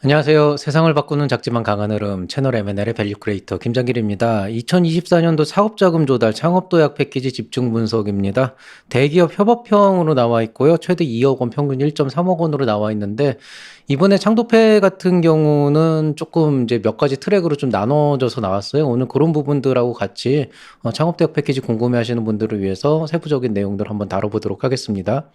안녕하세요. 세상을 바꾸는 작지만 강한 흐름 채널 M&L의 밸류 크리에이터 김장길입니다. 2024년도 사업자금 조달 창업도약 패키지 집중 분석입니다. 대기업 협업형으로 나와 있고요. 최대 2억 원, 평균 1.3억 원으로 나와 있는데 이번에 창도패 같은 경우는 조금 이제 몇 가지 트랙으로 좀 나눠져서 나왔어요. 오늘 그런 부분들하고 같이 창업도약 패키지 궁금해하시는 분들을 위해서 세부적인 내용들 한번 다뤄보도록 하겠습니다.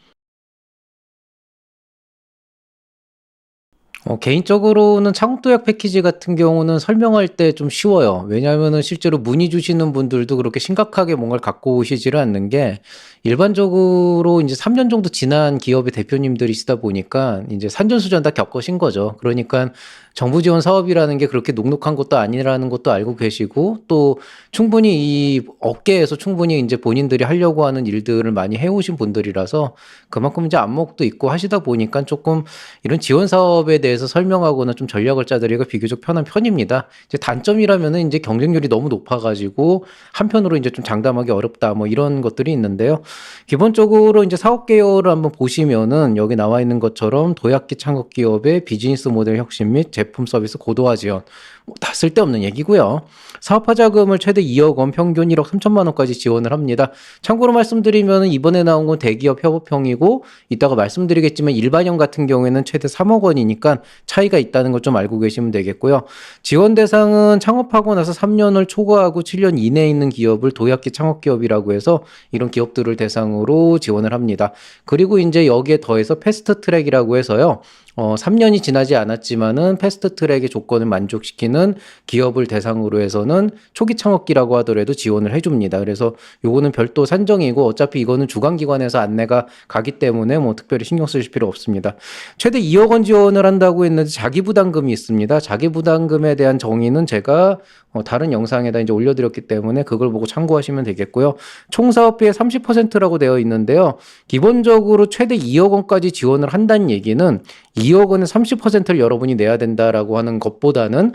개인적으로는 창업도약 패키지 같은 경우는 설명할 때 좀 쉬워요. 왜냐하면은 실제로 문의 주시는 분들도 그렇게 심각하게 뭔가를 갖고 오시지를 않는 게 일반적으로 이제 3년 정도 지난 기업의 대표님들이시다 보니까 이제 산전수전 다 겪으신 거죠. 그러니까 정부 지원 사업이라는 게 그렇게 녹록한 것도 아니라는 것도 알고 계시고 또 충분히 이 업계에서 충분히 이제 본인들이 하려고 하는 일들을 많이 해오신 분들이라서 그만큼 이제 안목도 있고 하시다 보니까 조금 이런 지원 사업에 대해서 설명하거나 좀 전략을 짜드리기가 비교적 편한 편입니다. 이제 단점이라면은 이제 경쟁률이 너무 높아가지고 한편으로 이제 좀 장담하기 어렵다 뭐 이런 것들이 있는데요. 기본적으로 이제 사업 개요를 한번 보시면은 여기 나와 있는 것처럼 도약기 창업 기업의 비즈니스 모델 혁신 및 제품 서비스 고도화 지원 뭐다 쓸데없는 얘기고요. 사업화 자금을 최대 2억 원, 평균 1억 3천만 원까지 지원을 합니다. 참고로 말씀드리면 이번에 나온 건 대기업 협업형이고 이따가 말씀드리겠지만 일반형 같은 경우에는 최대 3억 원이니까 차이가 있다는 것 좀 알고 계시면 되겠고요. 지원 대상은 창업하고 나서 3년을 초과하고 7년 이내에 있는 기업을 도약기 창업기업이라고 해서 이런 기업들을 대상으로 지원을 합니다. 그리고 이제 여기에 더해서 패스트 트랙이라고 해서요. 3년이 지나지 않았지만은 패스트 트랙의 조건을 만족시키는 기업을 대상으로 해서는 초기 창업기라고 하더라도 지원을 해줍니다. 그래서 요거는 별도 산정이고 어차피 이거는 주관기관에서 안내가 가기 때문에 뭐 특별히 신경 쓰실 필요 없습니다. 최대 2억 원 지원을 한다고 했는데 자기부담금이 있습니다. 자기부담금에 대한 정의는 제가 다른 영상에다 이제 올려드렸기 때문에 그걸 보고 참고하시면 되겠고요. 총 사업비의 30%라고 되어 있는데요. 기본적으로 최대 2억 원까지 지원을 한다는 얘기는 2억 원의 30%를 여러분이 내야 된다라고 하는 것보다는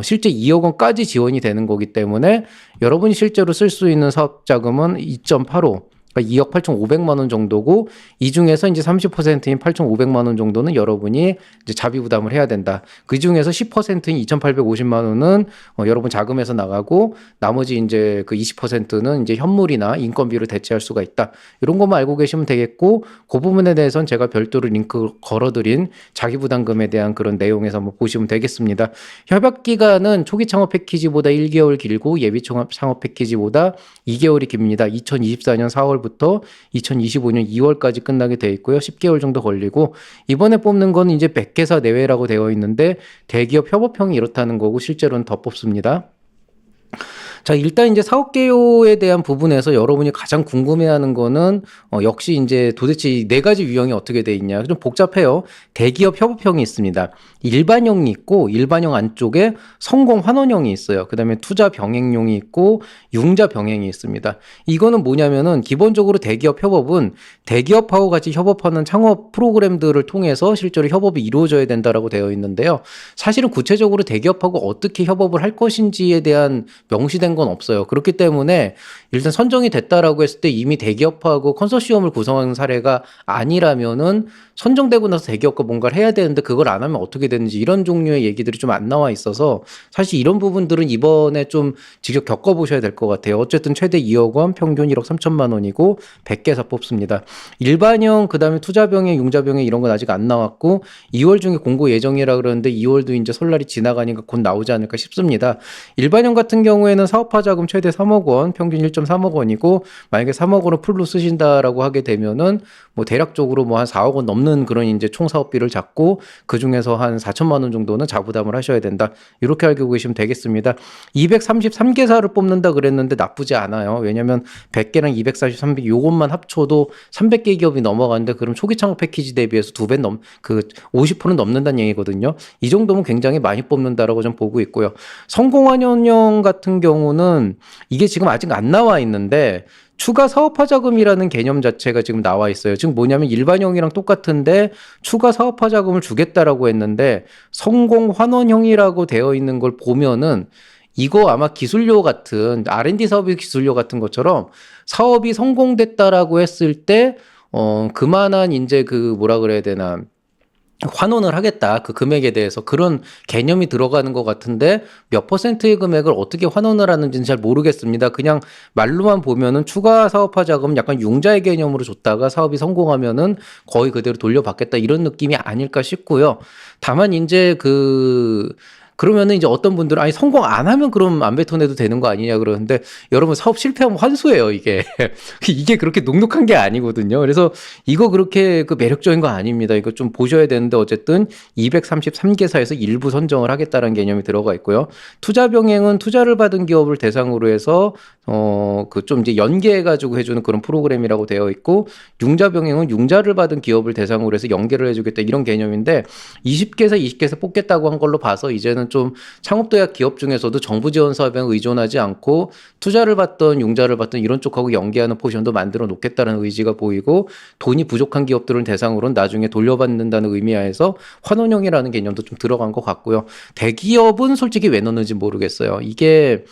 실제 2억 원까지 지원이 되는 거기 때문에 여러분이 실제로 쓸 수 있는 사업 자금은 2.85 그러니까 2억 8,500만 원 정도고 이 중에서 이제 30%인 8,500만 원 정도는 여러분이 이제 자비 부담을 해야 된다. 그 중에서 10%인 2,850만 원은 여러분 자금에서 나가고 나머지 이제 그 20%는 이제 현물이나 인건비로 대체할 수가 있다. 이런 것만 알고 계시면 되겠고 그 부분에 대해서는 제가 별도로 링크 걸어드린 자기 부담금에 대한 그런 내용에서 한번 보시면 되겠습니다. 협약 기간은 초기 창업 패키지보다 1개월 길고 예비 창업 패키지보다 2개월이 깁니다. 2024년 4월부터 2025년 2월까지 끝나게 돼 있고요. 10개월 정도 걸리고 이번에 뽑는 건 이제 100개사 내외라고 되어 있는데 대기업 협업형이 이렇다는 거고 실제로는 더 뽑습니다. 자, 일단 이제 사업 개요에 대한 부분에서 여러분이 가장 궁금해하는 거는 역시 이제 도대체 이 네 가지 유형이 어떻게 돼 있냐. 좀 복잡해요. 대기업 협업형이 있습니다. 일반형이 있고 일반형 안쪽에 성공 환원형이 있어요. 그다음에 투자 병행용이 있고 융자 병행이 있습니다. 이거는 뭐냐면은 기본적으로 대기업 협업은 대기업하고 같이 협업하는 창업 프로그램들을 통해서 실제로 협업이 이루어져야 된다라고 되어 있는데요. 사실은 구체적으로 대기업하고 어떻게 협업을 할 것인지에 대한 명시된 건 없어요. 그렇기 때문에 일단 선정이 됐다라고 했을 때 이미 대기업하고 컨소시엄을 구성하는 사례가 아니라면은 선정되고 나서 대기업과 뭔가를 해야 되는데 그걸 안 하면 어떻게 되는지 이런 종류의 얘기들이 좀 안 나와 있어서 사실 이런 부분들은 이번에 좀 직접 겪어보셔야 될 것 같아요. 어쨌든 최대 2억 원, 평균 1억 3천만 원이고 100개사 뽑습니다. 일반형, 그다음에 투자병행, 융자병행 이런 건 아직 안 나왔고 2월 중에 공고 예정이라 그러는데 2월도 이제 설날이 지나가니까 곧 나오지 않을까 싶습니다. 일반형 같은 경우에는 사업화 자금 최대 3억 원, 평균 1.3억 원이고 만약에 3억 원을 풀로 쓰신다라고 하게 되면은 뭐 대략적으로 뭐 한 4억 원 넘는 그런 이제 총 사업비를 잡고 그 중에서 한 4천만 원 정도는 자부담을 하셔야 된다. 이렇게 알고 계시면 되겠습니다. 233개사를 뽑는다 그랬는데 나쁘지 않아요. 왜냐면 100개랑 243개 요것만 합쳐도 300개 기업이 넘어가는데 그럼 초기 창업 패키지 대비해서 2배 그 50% 넘는다는 얘기거든요. 이 정도면 굉장히 많이 뽑는다라고 좀 보고 있고요. 성공환원형 같은 경우는 이게 지금 아직 안 나와 있는데 추가 사업화 자금이라는 개념 자체가 지금 나와 있어요. 지금 뭐냐면 일반형이랑 똑같은데 추가 사업화 자금을 주겠다라고 했는데 성공 환원형이라고 되어 있는 걸 보면은 이거 아마 기술료 같은 R&D 사업의 기술료 같은 것처럼 사업이 성공됐다라고 했을 때 그만한 이제 그 뭐라 그래야 되나 환원을 하겠다. 그 금액에 대해서 그런 개념이 들어가는 것 같은데 몇 퍼센트의 금액을 어떻게 환원을 하는지는 잘 모르겠습니다. 그냥 말로만 보면은 추가 사업화 자금 약간 융자의 개념으로 줬다가 사업이 성공하면은 거의 그대로 돌려받겠다 이런 느낌이 아닐까 싶고요. 다만 이제 그러면은 이제 어떤 분들은 아니 성공 안 하면 그럼 안 뱉어내도 되는 거 아니냐 그러는데 여러분 사업 실패하면 환수예요 이게. 이게 그렇게 녹록한 게 아니거든요. 그래서 이거 그렇게 그 매력적인 거 아닙니다. 이거 좀 보셔야 되는데 어쨌든 233개사에서 일부 선정을 하겠다는 개념이 들어가 있고요. 투자 병행은 투자를 받은 기업을 대상으로 해서 그 좀 이제 연계해 가지고 해주는 그런 프로그램이라고 되어 있고 융자 병행은 융자를 받은 기업을 대상으로 해서 연계를 해주겠다 이런 개념인데 20개사 20개사 뽑겠다고 한 걸로 봐서 이제는 좀 창업도약 기업 중에서도 정부 지원 사업에 의존하지 않고 투자를 받던 융자를 받던 이런 쪽하고 연계하는 포지션도 만들어 놓겠다는 의지가 보이고 돈이 부족한 기업들을 대상으로는 나중에 돌려받는다는 의미하에서 환원형이라는 개념도 좀 들어간 것 같고요. 대기업은 솔직히 왜 넣는지 모르겠어요. 이게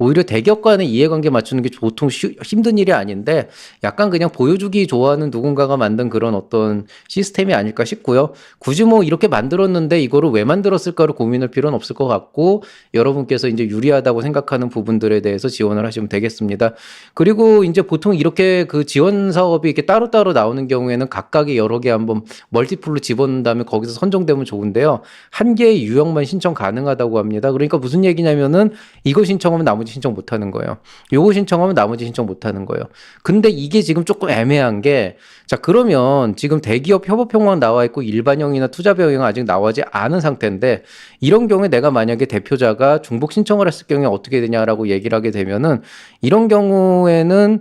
오히려 대기업 간의 이해관계 맞추는 게 보통 힘든 일이 아닌데 약간 그냥 보여주기 좋아하는 누군가가 만든 그런 어떤 시스템이 아닐까 싶고요. 굳이 뭐 이렇게 만들었는데 이거를 왜 만들었을까를 고민할 필요는 없을 것 같고 여러분께서 이제 유리하다고 생각하는 부분들에 대해서 지원을 하시면 되겠습니다. 그리고 이제 보통 이렇게 그 지원 사업이 이렇게 따로따로 나오는 경우에는 각각의 여러 개 한번 멀티플로 집어넣은 다음에 거기서 선정되면 좋은데요. 한 개의 유형만 신청 가능하다고 합니다. 그러니까 무슨 얘기냐면은 이거 신청하면 나머지 신청 못 하는 거예요. 요거 신청하면 나머지 신청 못 하는 거예요. 근데 이게 지금 조금 애매한 게, 자, 그러면 지금 대기업 협업형만 나와 있고 일반형이나 투자병행은 아직 나오지 않은 상태인데, 이런 경우에 내가 만약에 대표자가 중복 신청을 했을 경우에 어떻게 되냐라고 얘기를 하게 되면은, 이런 경우에는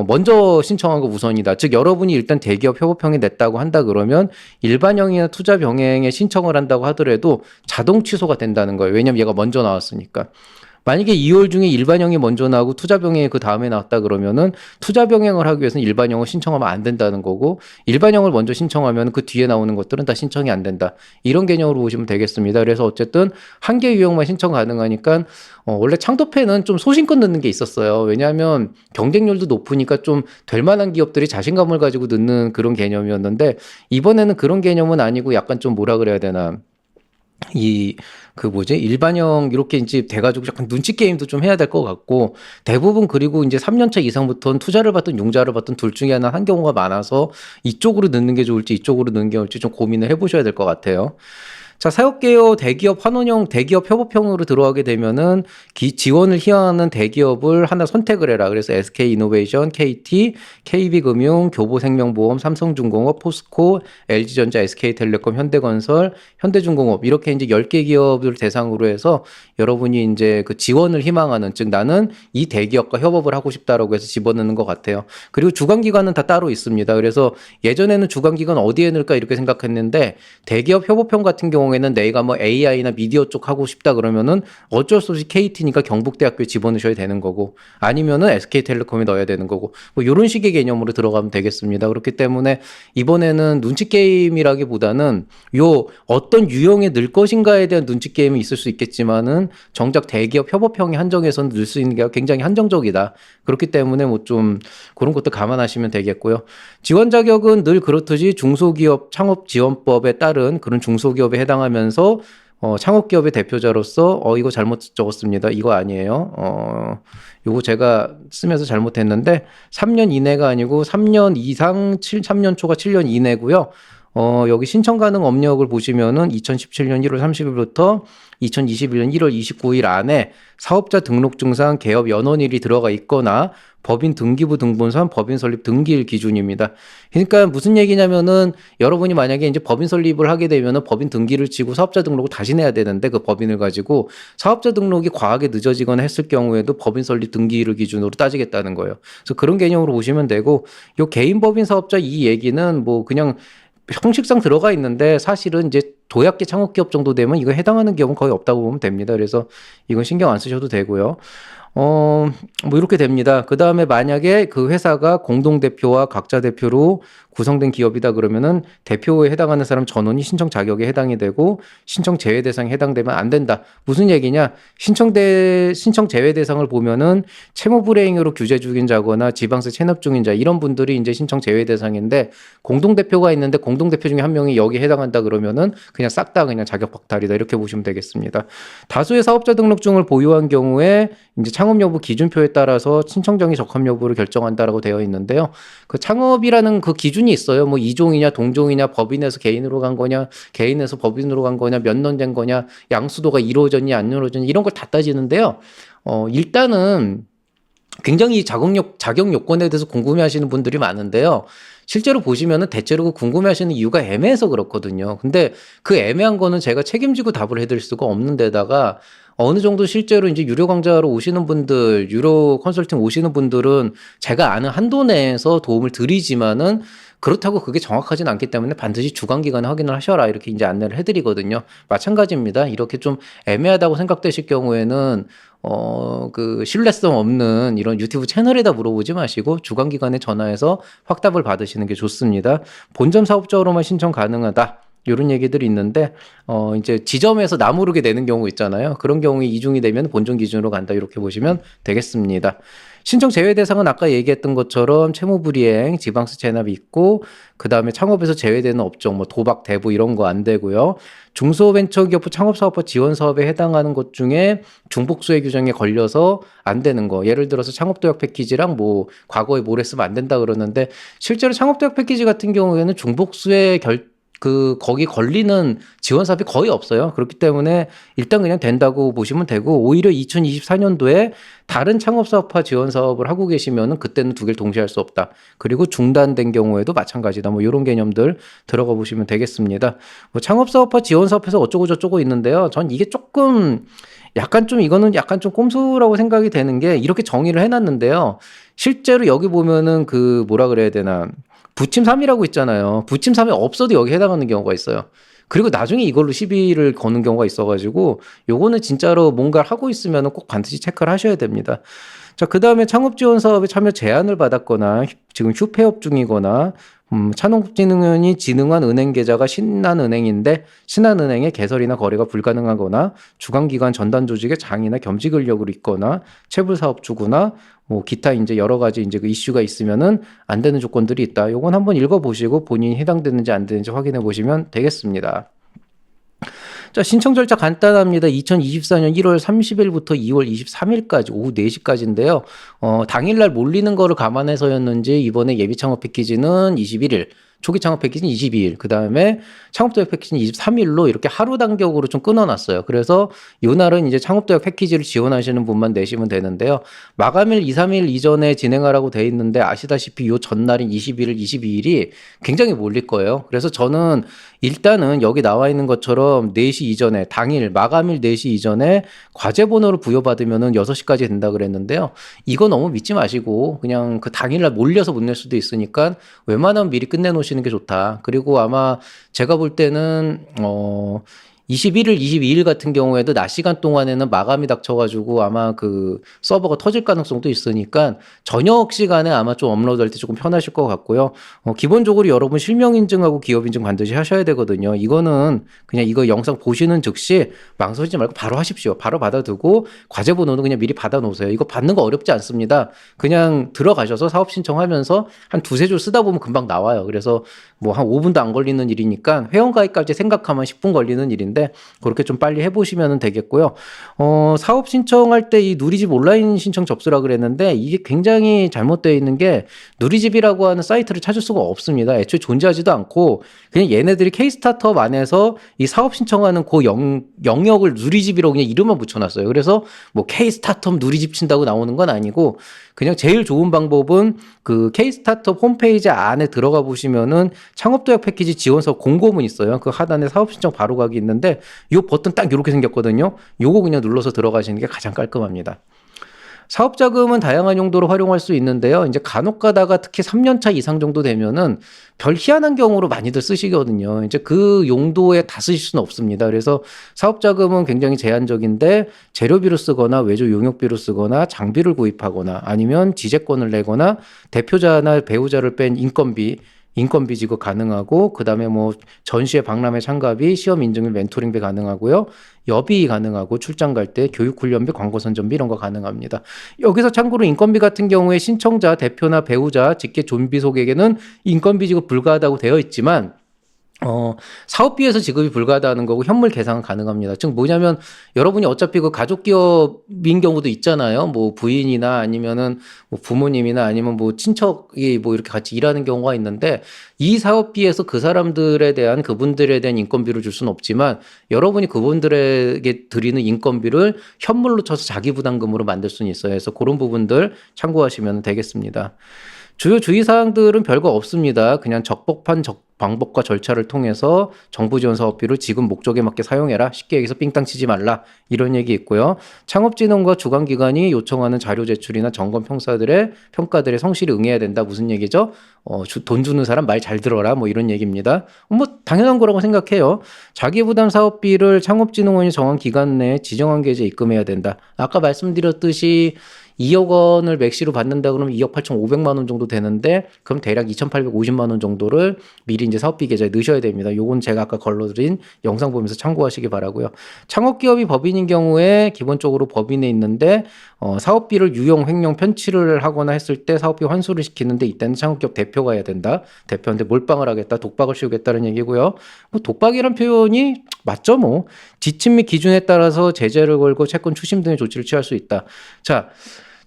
먼저 신청한 거 우선이다. 즉, 여러분이 일단 대기업 협업형이 냈다고 한다 그러면 일반형이나 투자 병행에 신청을 한다고 하더라도 자동 취소가 된다는 거예요. 왜냐면 얘가 먼저 나왔으니까. 만약에 2월 중에 일반형이 먼저 나오고 투자 병행이 그 다음에 나왔다 그러면은 투자 병행을 하기 위해서는 일반형을 신청하면 안 된다는 거고 일반형을 먼저 신청하면 그 뒤에 나오는 것들은 다 신청이 안 된다. 이런 개념으로 보시면 되겠습니다. 그래서 어쨌든 한 개 유형만 신청 가능하니까 원래 창도패는 좀 소신껏 넣는 게 있었어요. 왜냐하면 경쟁률도 높으니까 좀 될 만한 기업들이 자신감을 가지고 넣는 그런 개념이었는데 이번에는 그런 개념은 아니고 약간 좀 뭐라 그래야 되나. 일반형 이렇게 이제 돼가지고 약간 눈치 게임도 좀 해야 될 것 같고 대부분 그리고 이제 3년차 이상부터는 투자를 받든 융자를 받든 둘 중에 하나 한 경우가 많아서 이쪽으로 넣는 게 좋을지 이쪽으로 넣는 게 좋을지 좀 고민을 해보셔야 될 것 같아요. 자, 사업개요 대기업 환원형, 대기업 협업형으로 들어가게 되면은 지원을 희망하는 대기업을 하나 선택을 해라. 그래서 SK이노베이션, KT, KB금융, 교보생명보험, 삼성중공업, 포스코, LG전자, SK텔레콤, 현대건설, 현대중공업 이렇게 이제 10개 기업을 대상으로 해서 여러분이 이제 그 지원을 희망하는 즉 나는 이 대기업과 협업을 하고 싶다라고 해서 집어넣는 것 같아요. 그리고 주관기관은 다 따로 있습니다. 그래서 예전에는 주관기관 어디에 넣을까 이렇게 생각했는데 대기업 협업형 같은 경우에는 내가 뭐 AI나 미디어 쪽 하고 싶다 그러면은 어쩔 수 없이 KT니까 경북대학교에 집어넣으셔야 되는 거고 아니면은 SK텔레콤에 넣어야 되는 거고 뭐 이런 식의 개념으로 들어가면 되겠습니다. 그렇기 때문에 이번에는 눈치 게임이라기보다는 요 어떤 유형에 넣을 것인가에 대한 눈치 게임이 있을 수 있겠지만은 정작 대기업 협업형에 한정해서는 넣을 수 있는 게 굉장히 한정적이다. 그렇기 때문에 뭐 좀 그런 것도 감안하시면 되겠고요. 지원 자격은 늘 그렇듯이 중소기업 창업지원법에 따른 그런 중소기업에 해당하면서 창업기업의 대표자로서 이거 잘못 적었습니다. 이거 아니에요. 요거 제가 쓰면서 잘못했는데 3년 이내가 아니고 3년 이상 3년 초가 7년 이내고요. 여기 신청 가능 업력을 보시면은 2017년 1월 30일부터 2021년 1월 29일 안에 사업자 등록증상 개업 연원일이 들어가 있거나 법인 등기부 등본상 법인 설립 등기일 기준입니다. 그러니까 무슨 얘기냐면은 여러분이 만약에 이제 법인 설립을 하게 되면은 법인 등기를 치고 사업자 등록을 다시 내야 되는데 그 법인을 가지고 사업자 등록이 과하게 늦어지거나 했을 경우에도 법인 설립 등기일을 기준으로 따지겠다는 거예요. 그래서 그런 개념으로 보시면 되고 요 개인 법인 사업자 이 얘기는 뭐 그냥 형식상 들어가 있는데 사실은 이제 도약계 창업기업 정도 되면 이거 해당하는 기업은 거의 없다고 보면 됩니다. 그래서 이건 신경 안 쓰셔도 되고요. 뭐 이렇게 됩니다. 그 다음에 만약에 그 회사가 공동대표와 각자 대표로 구성된 기업이다 그러면은 대표에 해당하는 사람 전원이 신청 자격에 해당이 되고 신청 제외 대상에 해당되면 안 된다. 무슨 얘기냐? 신청 제외 대상을 보면은 채무 불이행으로 규제 중인 자거나 지방세 체납 중인 자 이런 분들이 이제 신청 제외 대상인데 공동대표가 있는데 공동대표 중에 한 명이 여기에 해당한다 그러면은 그냥 싹 다 그냥 자격 박탈이다 이렇게 보시면 되겠습니다. 다수의 사업자 등록증을 보유한 경우에 이제 창업 여부 기준표에 따라서 신청정의 적합 여부를 결정한다라고 되어 있는데요. 그 창업이라는 그 기준이 있어요. 뭐 이종이냐 동종이냐 법인에서 개인으로 간 거냐 개인에서 법인으로 간 거냐 몇 년 된 거냐 양수도가 이루어졌냐 안 이루어졌냐 이런 걸 다 따지는데요. 일단은 굉장히 자격 요건에 대해서 궁금해하시는 분들이 많은데요. 실제로 보시면은 대체로 그 궁금해하시는 이유가 애매해서 그렇거든요. 근데 그 애매한 거는 제가 책임지고 답을 해드릴 수가 없는 데다가 어느 정도 실제로 이제 유료 강좌로 오시는 분들, 유료 컨설팅 오시는 분들은 제가 아는 한도 내에서 도움을 드리지만은 그렇다고 그게 정확하진 않기 때문에 반드시 주관기관에 확인을 하셔라 이렇게 이제 안내를 해드리거든요. 마찬가지입니다. 이렇게 좀 애매하다고 생각되실 경우에는 그 신뢰성 없는 이런 유튜브 채널에다 물어보지 마시고 주관기관에 전화해서 확답을 받으시는 게 좋습니다. 본점 사업자로만 신청 가능하다. 이런 얘기들이 있는데 이제 지점에서 나무르게 되는 경우 있잖아요. 그런 경우에 이중이 되면 본점 기준으로 간다 이렇게 보시면 되겠습니다. 신청 제외 대상은 아까 얘기했던 것처럼 채무불이행, 지방세 체납이 있고 그 다음에 창업에서 제외되는 업종, 뭐 도박, 대부 이런 거 안 되고요. 중소벤처기업부 창업사업화 지원사업에 해당하는 것 중에 중복수혜 규정에 걸려서 안 되는 거. 예를 들어서 창업도약 패키지랑 뭐 과거에 뭘 했으면 안 된다 그러는데 실제로 창업도약 패키지 같은 경우에는 중복수혜 거기 걸리는 지원 사업이 거의 없어요. 그렇기 때문에 일단 그냥 된다고 보시면 되고 오히려 2024년도에 다른 창업사업화 지원 사업을 하고 계시면은 그때는 두 개를 동시에 할 수 없다. 그리고 중단된 경우에도 마찬가지다. 뭐 이런 개념들 들어가 보시면 되겠습니다. 뭐 창업사업화 지원 사업에서 어쩌고 저쩌고 있는데요. 전 이게 조금 이거는 약간 좀 꼼수라고 생각이 되는 게 이렇게 정의를 해놨는데요. 실제로 여기 보면은 그 뭐라 그래야 되나. 부침 3이라고 있잖아요. 부침 3이 없어도 여기 해당하는 경우가 있어요. 그리고 나중에 이걸로 시비를 거는 경우가 있어가지고 요거는 진짜로 뭔가를 하고 있으면 꼭 반드시 체크를 하셔야 됩니다. 자, 그 다음에 창업지원 사업에 참여 제안을 받았거나 지금 휴폐업 중이거나 찬홍진흥원이 진흥한 은행 계좌가 신한은행인데 신한은행의 개설이나 거래가 불가능하거나 주관기관 전단 조직의 장이나 겸직 근력으로 있거나 체불 사업주구나 뭐 기타 이제 여러 가지 이제 그 이슈가 있으면은 안 되는 조건들이 있다. 요건 한번 읽어보시고 본인이 해당되는지 안 되는지 확인해 보시면 되겠습니다. 자, 신청 절차 간단합니다. 2024년 1월 30일부터 2월 23일까지 오후 4시까지인데요. 당일날 몰리는 거를 감안해서였는지 이번에 예비 창업 패키지는 21일, 초기 창업 패키지는 22일, 그 다음에 창업도약 패키지는 23일로 이렇게 하루 단격으로 좀 끊어놨어요. 그래서 이날은 이제 창업도약 패키지를 지원하시는 분만 내시면 되는데요. 마감일 2, 3일 이전에 진행하라고 돼 있는데 아시다시피 요 전날인 21일, 22일이 굉장히 몰릴 거예요. 그래서 저는 일단은 여기 나와 있는 것처럼 4시 이전에 당일 마감일 4시 이전에 과제 번호를 부여받으면은 6시까지 된다 그랬는데요. 이거 너무 믿지 마시고 그냥 그 당일날 몰려서 못 낼 수도 있으니까 웬만하면 미리 끝내놓으시는 게 좋다. 그리고 아마 제가 볼 때는 21일, 22일 같은 경우에도 낮 시간 동안에는 마감이 닥쳐가지고 아마 그 서버가 터질 가능성도 있으니까 저녁 시간에 아마 좀 업로드할 때 조금 편하실 것 같고요. 기본적으로 여러분 실명 인증하고 기업 인증 반드시 하셔야 되거든요. 이거는 그냥 이거 영상 보시는 즉시 망설이지 말고 바로 하십시오. 바로 받아두고 과제 번호는 그냥 미리 받아 놓으세요. 이거 받는 거 어렵지 않습니다. 그냥 들어가셔서 사업 신청하면서 한 두세 줄 쓰다 보면 금방 나와요. 그래서 뭐 한 5분도 안 걸리는 일이니까 회원가입까지 생각하면 10분 걸리는 일인데 그렇게 좀 빨리 해보시면 되겠고요. 사업 신청할 때 이 누리집 온라인 신청 접수라 그랬는데 이게 굉장히 잘못되어 있는 게 누리집이라고 하는 사이트를 찾을 수가 없습니다. 애초에 존재하지도 않고 그냥 얘네들이 K-스타트업 안에서 이 사업 신청하는 그 영역을 누리집이라고 그냥 이름만 붙여놨어요. 그래서 뭐 K-스타트업 누리집 친다고 나오는 건 아니고 그냥 제일 좋은 방법은 그 K-스타트업 홈페이지 안에 들어가 보시면은 창업도약 패키지 지원서 공고문 있어요. 그 하단에 사업 신청 바로 가기 있는데 요 버튼 딱 이렇게 생겼거든요. 요거 그냥 눌러서 들어가시는 게 가장 깔끔합니다. 사업자금은 다양한 용도로 활용할 수 있는데요. 이제 간혹 가다가 특히 3년 차 이상 정도 되면은 별 희한한 경우로 많이들 쓰시거든요. 이제 그 용도에 다 쓰실 수는 없습니다. 그래서 사업자금은 굉장히 제한적인데 재료비로 쓰거나 외주 용역비로 쓰거나 장비를 구입하거나 아니면 지재권을 내거나 대표자나 배우자를 뺀 인건비 지급 가능하고 그다음에 뭐 전시회 박람회 참가비, 시험 인증비, 멘토링비 가능하고요. 여비 가능하고 출장 갈 때 교육훈련비, 광고 선전비 이런 거 가능합니다. 여기서 참고로 인건비 같은 경우에 신청자, 대표나 배우자, 직계 존비 소객에게는 인건비 지급 불가하다고 되어 있지만 사업비에서 지급이 불가하다는 거고 현물 계상은 가능합니다. 즉 뭐냐면 여러분이 어차피 그 가족 기업인 경우도 있잖아요. 뭐 부인이나 아니면은 뭐 부모님이나 아니면 뭐 친척이 뭐 이렇게 같이 일하는 경우가 있는데 이 사업비에서 그 사람들에 대한 그분들에 대한 인건비를 줄 수는 없지만 여러분이 그분들에게 드리는 인건비를 현물로 쳐서 자기 부담금으로 만들 수는 있어요. 그래서 그런 부분들 참고하시면 되겠습니다. 주요 주의사항들은 별거 없습니다. 그냥 적법한 방법과 절차를 통해서 정부 지원 사업비를 지금 목적에 맞게 사용해라. 쉽게 얘기해서 삥땅 치지 말라. 이런 얘기 있고요. 창업진흥과 주관기관이 요청하는 자료 제출이나 점검 평가들의 성실히 응해야 된다. 무슨 얘기죠? 돈 주는 사람 말 잘 들어라. 뭐 이런 얘기입니다. 뭐 당연한 거라고 생각해요. 자기부담 사업비를 창업진흥원이 정한 기간 내에 지정한 계좌에 입금해야 된다. 아까 말씀드렸듯이 2억 원을 맥시로 받는다 그러면 2억 8,500만 원 정도 되는데 그럼 대략 2,850만 원 정도를 미리 이제 사업비 계좌에 넣으셔야 됩니다. 요건 제가 아까 걸러드린 영상 보면서 참고하시기 바라고요. 창업기업이 법인인 경우에 기본적으로 법인에 있는데 사업비를 유용, 횡령, 편취를 하거나 했을 때 사업비 환수를 시키는데 이때는 창업기업 대표가 해야 된다. 대표한테 몰빵을 하겠다, 독박을 씌우겠다는 얘기고요. 뭐 독박이란 표현이 맞죠, 뭐. 지침 및 기준에 따라서 제재를 걸고 채권 추심 등의 조치를 취할 수 있다. 자,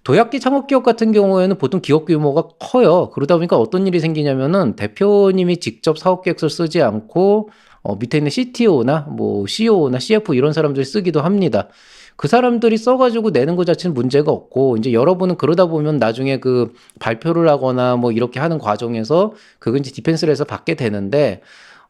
도약기 창업기업 같은 경우에는 보통 기업 규모가 커요. 그러다 보니까 어떤 일이 생기냐면은 대표님이 직접 사업계획서를 쓰지 않고 밑에 있는 CTO나 뭐 CO나 CFO 이런 사람들이 쓰기도 합니다. 그 사람들이 써가지고 내는 것 자체는 문제가 없고 이제 여러분은 그러다 보면 나중에 그 발표를 하거나 뭐 이렇게 하는 과정에서 그건 이제 디펜스를 해서 받게 되는데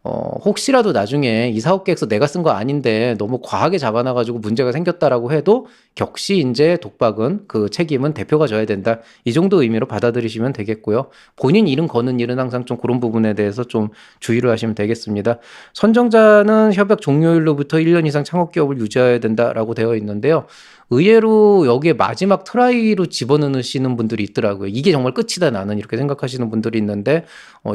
혹시라도 나중에 이 사업 계획서 내가 쓴 거 아닌데 너무 과하게 잡아놔가지고 문제가 생겼다라고 해도 격시 이제 독박은 그 책임은 대표가 져야 된다. 이 정도 의미로 받아들이시면 되겠고요. 본인 이름 거는 일은 항상 좀 그런 부분에 대해서 좀 주의를 하시면 되겠습니다. 선정자는 협약 종료일로부터 1년 이상 창업기업을 유지해야 된다라고 되어 있는데요. 의외로 여기에 마지막 트라이로 집어넣으시는 분들이 있더라고요. 이게 정말 끝이다 나는 이렇게 생각하시는 분들이 있는데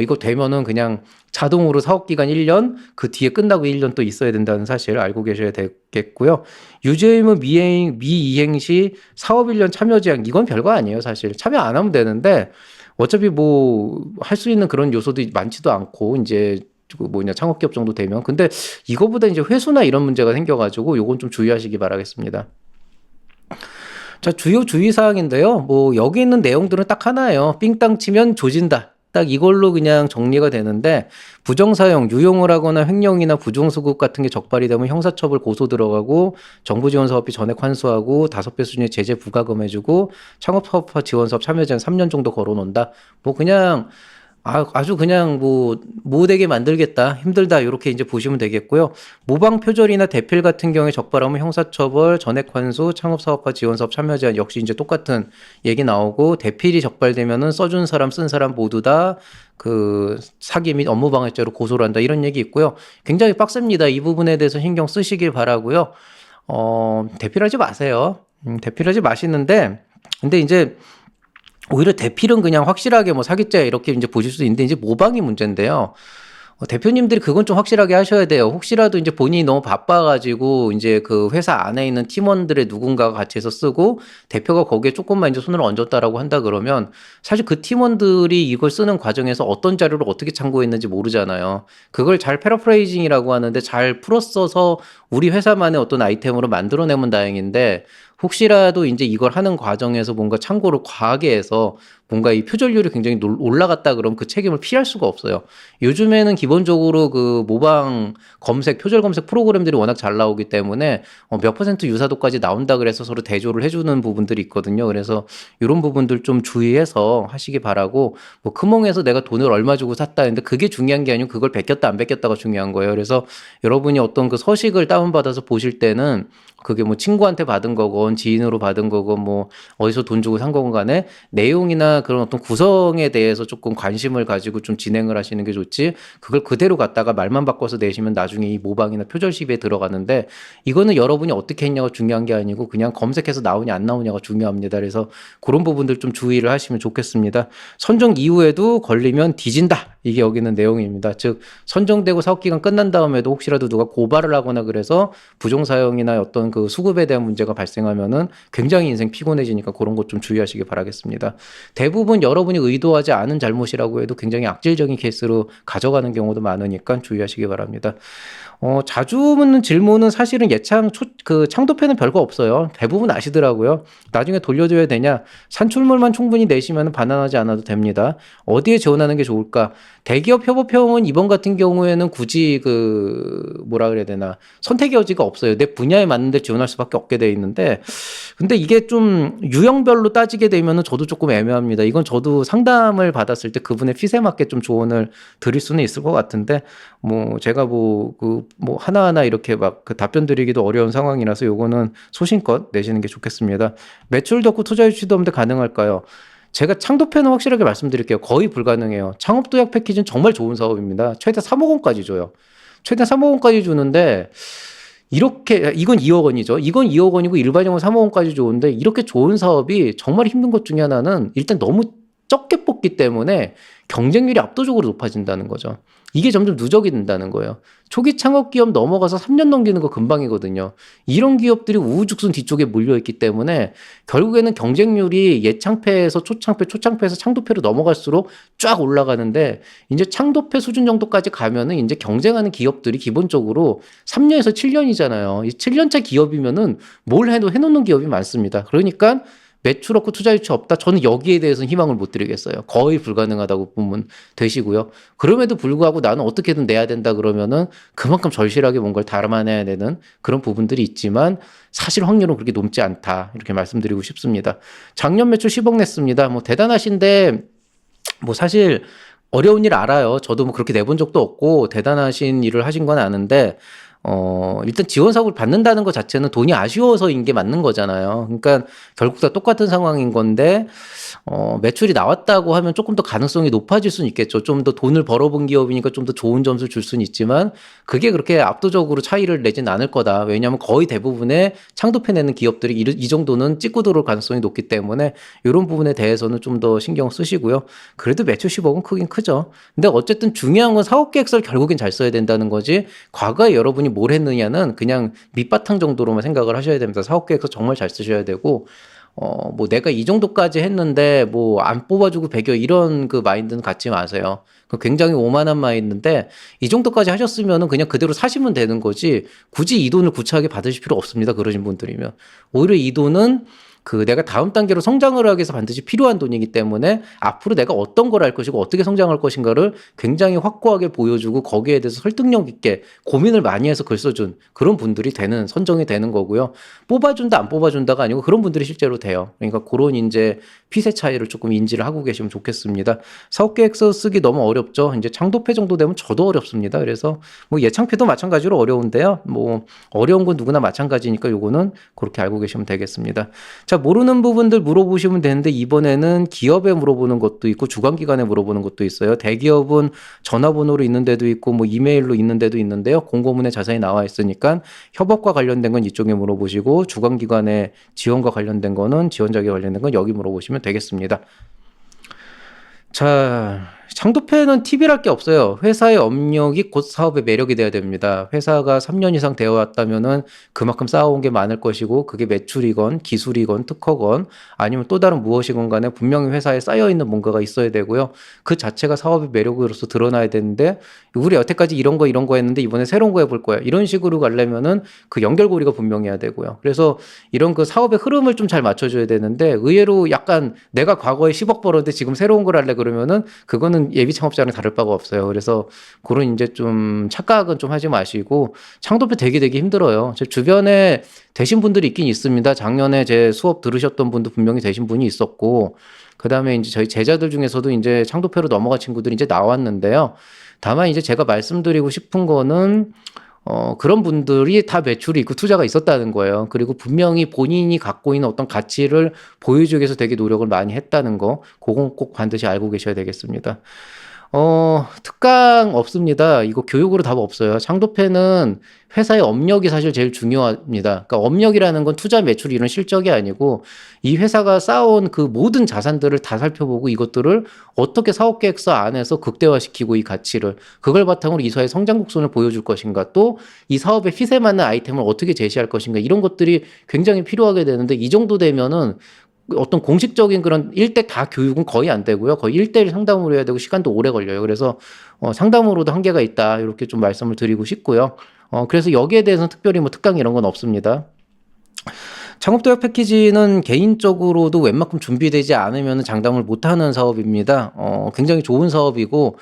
이거 되면은 그냥 자동으로 사업기간 1년 그 뒤에 끝나고 1년 또 있어야 된다는 사실 알고 계셔야 되겠고요. 유죄 의무 미이행 시 사업 1년 참여 제한 이건 별거 아니에요 사실. 참여 안 하면 되는데 어차피 뭐 할 수 있는 그런 요소도 많지도 않고 이제 창업기업 정도 되면 근데 이거보다 이제 회수나 이런 문제가 생겨가지고 요건 좀 주의하시기 바라겠습니다. 자, 주요 주의사항인데요. 뭐, 여기 있는 내용들은 딱 하나예요. 삥땅 치면 조진다. 딱 이걸로 그냥 정리가 되는데, 부정사용, 유용을 하거나 횡령이나 부정수급 같은 게 적발이 되면 형사처벌 고소 들어가고, 정부지원사업비 전액 환수하고, 5배 수준의 제재 부과금 해주고, 창업사업화 지원사업 참여 제한 3년 정도 걸어놓는다. 뭐, 그냥, 아주 그냥 뭐 못되게 만들겠다 힘들다 이렇게 이제 보시면 되겠고요. 모방 표절이나 대필 같은 경우에 적발하면 형사처벌, 전액 환수, 창업사업화 지원사업 참여 제한 역시 이제 똑같은 얘기 나오고 대필이 적발되면은 써준 사람 쓴 사람 모두 다 그 사기 및 업무방해죄로 고소를 한다 이런 얘기 있고요. 굉장히 빡셉니다. 이 부분에 대해서 신경 쓰시길 바라고요. 대필하지 마세요. 대필하지 마시는데 근데 이제 오히려 대필은 그냥 확실하게 뭐 사기죄 이렇게 이제 보실 수 있는데 이제 모방이 문제인데요. 대표님들이 그건 좀 확실하게 하셔야 돼요. 혹시라도 이제 본인이 너무 바빠가지고 이제 그 회사 안에 있는 팀원들의 누군가가 같이 해서 쓰고 대표가 거기에 조금만 이제 손을 얹었다라고 한다 그러면 사실 그 팀원들이 이걸 쓰는 과정에서 어떤 자료를 어떻게 참고했는지 모르잖아요. 그걸 잘 패러프레이징이라고 하는데 잘 풀었어서 우리 회사만의 어떤 아이템으로 만들어내면 다행인데 혹시라도 이제 이걸 하는 과정에서 뭔가 참고를 과하게 해서 뭔가 이 표절률이 굉장히 올라갔다 그러면 그 책임을 피할 수가 없어요. 요즘에는 기본적으로 그 모방 검색, 표절 검색 프로그램들이 워낙 잘 나오기 때문에 몇 퍼센트 유사도까지 나온다 그래서 서로 대조를 해주는 부분들이 있거든요. 그래서 이런 부분들 좀 주의해서 하시기 바라고 뭐 크몽에서 내가 돈을 얼마 주고 샀다 했는데 그게 중요한 게 아니고 그걸 베꼈다 안 베꼈다가 중요한 거예요. 그래서 여러분이 어떤 그 서식을 다운받아서 보실 때는 그게 뭐 친구한테 받은 거건 지인으로 받은 거건 뭐 어디서 돈 주고 산 거건 간에 내용이나 그런 어떤 구성에 대해서 조금 관심을 가지고 좀 진행을 하시는 게 좋지, 그걸 그대로 갖다가 말만 바꿔서 내시면 나중에 이 모방이나 표절 시비에 들어가는데, 이거는 여러분이 어떻게 했냐가 중요한 게 아니고 그냥 검색해서 나오냐 안 나오냐가 중요합니다. 그래서 그런 부분들 좀 주의를 하시면 좋겠습니다. 선정 이후에도 걸리면 뒤진다, 이게 여기 있는 내용입니다. 즉 선정되고 사업기간 끝난 다음에도 혹시라도 누가 고발을 하거나 그래서 부정사용이나 어떤 그 수급에 대한 문제가 발생하면은 굉장히 인생 피곤해지니까 그런 것 좀 주의하시기 바라겠습니다. 대부분 여러분이 의도하지 않은 잘못이라고 해도 굉장히 악질적인 케이스로 가져가는 경우도 많으니까 주의하시기 바랍니다. 자주 묻는 질문은 사실은 그 창도패는 별거 없어요. 대부분 아시더라고요. 나중에 돌려줘야 되냐? 산출물만 충분히 내시면 반환하지 않아도 됩니다. 어디에 지원하는 게 좋을까? 대기업 협업형은 이번 같은 경우에는 굳이 뭐라 그래야 되나, 선택의 여지가 없어요. 내 분야에 맞는데 지원할 수밖에 없게 돼 있는데, 근데 이게 좀 유형별로 따지게 되면은 저도 조금 애매합니다. 이건 저도 상담을 받았을 때 그분의 핏에 맞게 좀 조언을 드릴 수는 있을 것 같은데, 뭐 제가 뭐 하나하나 이렇게 막 그 답변 드리기도 어려운 상황이라서 요거는 소신껏 내시는 게 좋겠습니다. 매출도 없고 투자 유치도 없는데 가능할까요? 제가 창도패는 확실하게 말씀드릴게요. 거의 불가능해요. 창업도약 패키지는 정말 좋은 사업입니다. 최대 3억 원까지 줘요. 최대 3억 원까지 주는데, 이건 2억 원이죠. 이건 2억 원이고 일반적으로 3억 원까지 좋은데, 이렇게 좋은 사업이 정말 힘든 것 중에 하나는 일단 너무 적게 뽑기 때문에 경쟁률이 압도적으로 높아진다는 거죠. 이게 점점 누적이 된다는 거예요. 초기 창업 기업 넘어가서 3년 넘기는 거 금방이거든요. 이런 기업들이 우후죽순 뒤쪽에 몰려있기 때문에 결국에는 경쟁률이 예창패에서 초창패에서 창도패로 넘어갈수록 쫙 올라가는데, 이제 창도패 수준 정도까지 가면은 이제 경쟁하는 기업들이 기본적으로 3년에서 7년이잖아요. 이 7년차 기업이면은 뭘 해도 해놓는 기업이 많습니다. 그러니까 매출 없고 투자 유치 없다. 저는 여기에 대해서는 희망을 못 드리겠어요. 거의 불가능하다고 보면 되시고요. 그럼에도 불구하고 나는 어떻게든 내야 된다 그러면은 그만큼 절실하게 뭔가를 담아내야 되는 그런 부분들이 있지만, 사실 확률은 그렇게 높지 않다, 이렇게 말씀드리고 싶습니다. 작년 매출 10억 냈습니다. 뭐 대단하신데, 뭐 사실 어려운 일 알아요. 저도 뭐 그렇게 내본 적도 없고 대단하신 일을 하신 건 아는데, 일단 지원 사업을 받는다는 것 자체는 돈이 아쉬워서인 게 맞는 거잖아요. 그러니까 결국 다 똑같은 상황인 건데, 매출이 나왔다고 하면 조금 더 가능성이 높아질 수는 있겠죠. 좀 더 돈을 벌어본 기업이니까 좀 더 좋은 점수를 줄 수는 있지만, 그게 그렇게 압도적으로 차이를 내진 않을 거다. 왜냐하면 거의 대부분의 창도패 내는 기업들이 이 정도는 찍고 들어올 가능성이 높기 때문에 이런 부분에 대해서는 좀 더 신경 쓰시고요. 그래도 매출 10억은 크긴 크죠. 근데 어쨌든 중요한 건 사업 계획서를 결국엔 잘 써야 된다는 거지, 과거에 여러분이 뭘 했느냐는 그냥 밑바탕 정도로만 생각을 하셔야 됩니다. 사업 계획서 정말 잘 쓰셔야 되고, 뭐 내가 이 정도까지 했는데 뭐 안 뽑아주고 배겨, 이런 그 마인드는 갖지 마세요. 그 굉장히 오만한 마인드인데, 이 정도까지 하셨으면은 그냥 그대로 사시면 되는 거지, 굳이 이 돈을 구차하게 받으실 필요 없습니다. 그러신 분들이면. 오히려 이 돈은 내가 다음 단계로 성장을 하기 위해서 반드시 필요한 돈이기 때문에 앞으로 내가 어떤 걸 할 것이고 어떻게 성장할 것인가를 굉장히 확고하게 보여주고, 거기에 대해서 설득력 있게 고민을 많이 해서 글 써준 그런 분들이 선정이 되는 거고요. 뽑아준다 안 뽑아준다가 아니고 그런 분들이 실제로 돼요. 그러니까 그런 이제 핏의 차이를 조금 인지를 하고 계시면 좋겠습니다. 사업계획서 쓰기 너무 어렵죠. 이제 창도패 정도 되면 저도 어렵습니다. 그래서 뭐 예창패도 마찬가지로 어려운데요. 뭐 어려운 건 누구나 마찬가지니까 요거는 그렇게 알고 계시면 되겠습니다. 자, 모르는 부분들 물어보시면 되는데, 이번에는 기업에 물어보는 것도 있고 주관기관에 물어보는 것도 있어요. 대기업은 전화번호로 있는 데도 있고 뭐 이메일로 있는 데도 있는데요. 공고문에 자세히 나와 있으니까 협업과 관련된 건 이쪽에 물어보시고, 주관기관의 지원과 관련된 거는, 지원 자격에 관련된 건 여기 물어보시면 되겠습니다. 자, 창도패는 팁이랄 게 없어요. 회사의 업력이 곧 사업의 매력이 돼야 됩니다. 회사가 3년 이상 되어 왔다면은 그만큼 쌓아온 게 많을 것이고, 그게 매출이건 기술이건 특허건 아니면 또 다른 무엇이건 간에 분명히 회사에 쌓여있는 뭔가가 있어야 되고요. 그 자체가 사업의 매력으로서 드러나야 되는데, 우리 여태까지 이런 거 했는데 이번에 새로운 거 해볼 거야, 이런 식으로 가려면은 그 연결고리가 분명해야 되고요. 그래서 이런 그 사업의 흐름을 좀 잘 맞춰줘야 되는데, 의외로 약간 내가 과거에 10억 벌었는데 지금 새로운 걸 할래 그러면은 그거는 예비 창업자랑 다를 바가 없어요. 그래서 그런 이제 좀 착각은 좀 하지 마시고, 창도패 되게 힘들어요. 제 주변에 되신 분들이 있긴 있습니다. 작년에 제 수업 들으셨던 분도 분명히 되신 분이 있었고, 그 다음에 이제 저희 제자들 중에서도 이제 창도패로 넘어간 친구들이 이제 나왔는데요. 다만 이제 제가 말씀드리고 싶은 거는, 그런 분들이 다 매출이 있고 투자가 있었다는 거예요. 그리고 분명히 본인이 갖고 있는 어떤 가치를 보여주기 위해서 되게 노력을 많이 했다는 거, 그건 꼭 반드시 알고 계셔야 되겠습니다. 특강 없습니다. 이거 교육으로 답 없어요. 창조패는 회사의 업력이 사실 제일 중요합니다. 그러니까 업력이라는 건 투자 매출 이런 실적이 아니고 이 회사가 쌓아온 그 모든 자산들을 다 살펴보고 이것들을 어떻게 사업계획서 안에서 극대화시키고 이 가치를 그걸 바탕으로 이 사회의 성장 곡선을 보여줄 것인가 또 이 사업의 핏에 맞는 아이템을 어떻게 제시할 것인가 이런 것들이 굉장히 필요하게 되는데 이 정도 되면은 어떤 공식적인 그런 1대 다 교육은 거의 안 되고요. 거의 1대1 상담으로 해야 되고 시간도 오래 걸려요. 그래서 상담으로도 한계가 있다. 이렇게 좀 말씀을 드리고 싶고요. 그래서 여기에 대해서는 특별히 뭐 특강 이런 건 없습니다. 창업도약 패키지는 개인적으로도 웬만큼 준비되지 않으면 장담을 못하는 사업입니다. 굉장히 좋은 사업이고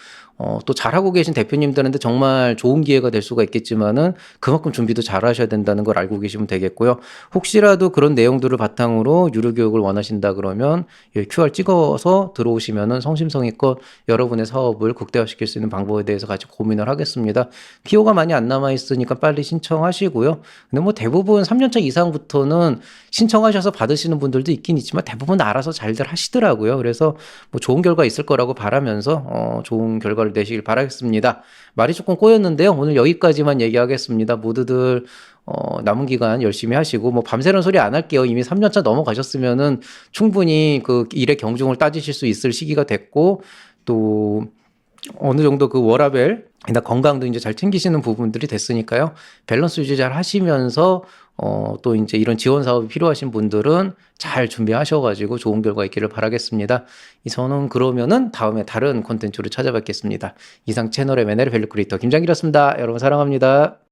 또 잘하고 계신 대표님들한테 정말 좋은 기회가 될 수가 있겠지만은 그만큼 준비도 잘 하셔야 된다는 걸 알고 계시면 되겠고요. 혹시라도 그런 내용들을 바탕으로 유료 교육을 원하신다 그러면 이 QR 찍어서 들어오시면은 성심성의껏 여러분의 사업을 극대화시킬 수 있는 방법에 대해서 같이 고민을 하겠습니다. PO가 많이 안 남아 있으니까 빨리 신청하시고요. 근데 뭐 대부분 3년차 이상부터는 신청하셔서 받으시는 분들도 있긴 있지만 대부분 알아서 잘들 하시더라고요. 그래서 뭐 좋은 결과 있을 거라고 바라면서 좋은 결과를 내시길 바라겠습니다. 말이 조금 꼬였는데요. 오늘 여기까지만 얘기하겠습니다. 모두들 남은 기간 열심히 하시고 뭐 밤새는 소리 안 할게요. 이미 3년차 넘어가셨으면은 충분히 그 일의 경중을 따지실 수 있을 시기가 됐고 또 어느 정도 그 워라밸 나 건강도 이제 잘 챙기시는 부분들이 됐으니까요. 밸런스 유지 잘 하시면서 또 이제 이런 지원 사업이 필요하신 분들은 잘 준비하셔가지고 좋은 결과 있기를 바라겠습니다. 저는 그러면은 다음에 다른 콘텐츠로 찾아뵙겠습니다. 이상 채널의 매너를 밸류 크리에이터 김장길이었습니다. 여러분 사랑합니다.